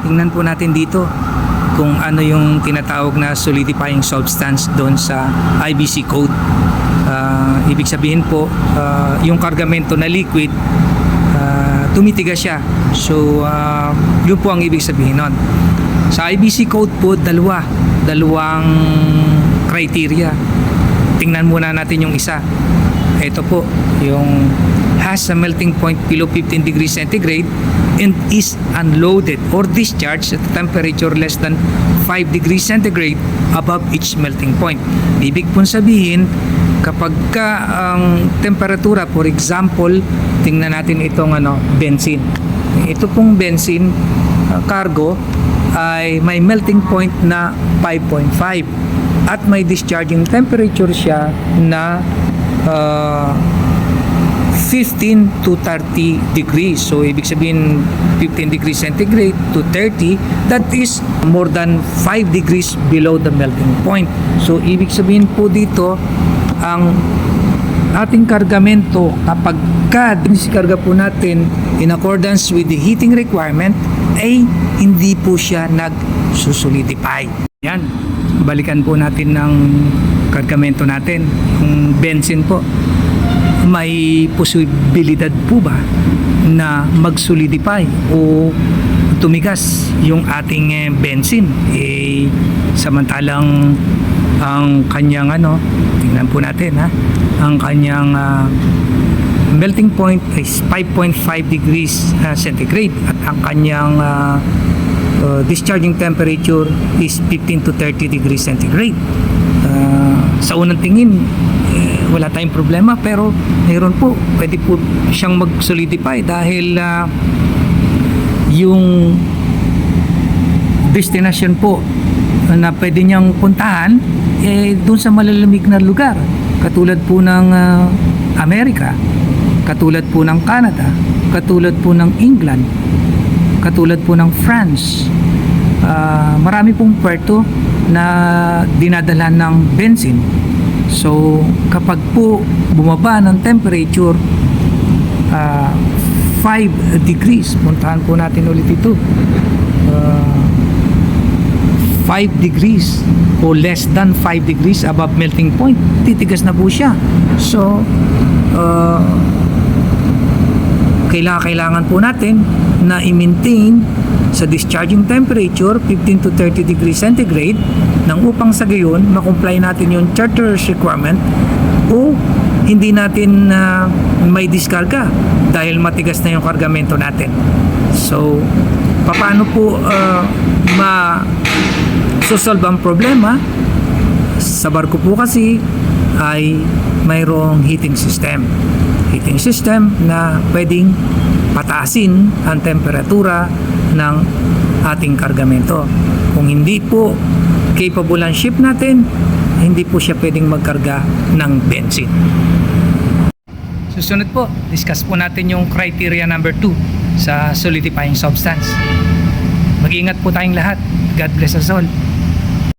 tingnan po natin dito kung ano yung tinatawag na solidifying substance doon sa IBC code. Ibig sabihin po, yung kargamento na liquid, tumitigas siya. So, yun po ang ibig sabihin nun. Sa IBC code po, dalawang criteria. Tingnan muna natin yung isa. Ito po, yung has a melting point below 15 degrees centigrade and is unloaded or discharged at a temperature less than 5 degrees centigrade above each melting point. Ibig pong sabihin, kapag ang temperatura, for example, tingnan natin itong benzene. Ito pong benzene cargo ay may melting point na 5.5 at may discharging temperature siya na 15 to 30 degrees. So, ibig sabihin 15 degrees centigrade to 30, that is more than 5 degrees below the melting point. So, ibig sabihin po dito, ang ating kargamento kapag sikarga po natin in accordance with the heating requirement ay hindi po siya nagsusolidify. Yan, balikan po natin ng kargamento natin. Yung benzene po, may posibilidad po ba na mag-solidify o tumigas yung ating benzene? Samantalang ang kanyang tingnan po natin ang kanyang melting point is 5.5 degrees centigrade at ang kanyang discharging temperature is 15 to 30 degrees centigrade. Sa unang tingin, wala tayong problema, pero mayroon po, pwede po siyang mag-solidify dahil yung destination po na pwede niyang puntahan doon sa malalamig na lugar, katulad po ng Amerika, katulad po ng Canada, katulad po ng England, katulad po ng France. Marami pong puerto na dinadala ng benzene. So, kapag po bumaba ng temperature 5 degrees, puntahan po natin ulit ito, 5 degrees o less than 5 degrees above melting point, titigas na po siya. So, kailangan po natin na i-maintain sa discharging temperature 15 to 30 degrees centigrade nang upang sa gayon makomply natin yung charter's requirement o hindi natin may diskarga dahil matigas na yung kargamento natin. So, paano po solve ang problema? Sa barko po kasi ay mayroong heating system na pwedeng pataasin ang temperatura ng ating kargamento. Kung hindi po capable ang ship natin, hindi po siya pwedeng magkarga ng benzene. Susunod po, discuss po natin yung criteria number 2 sa solidifying substance. Mag-ingat po tayong lahat. God bless us all.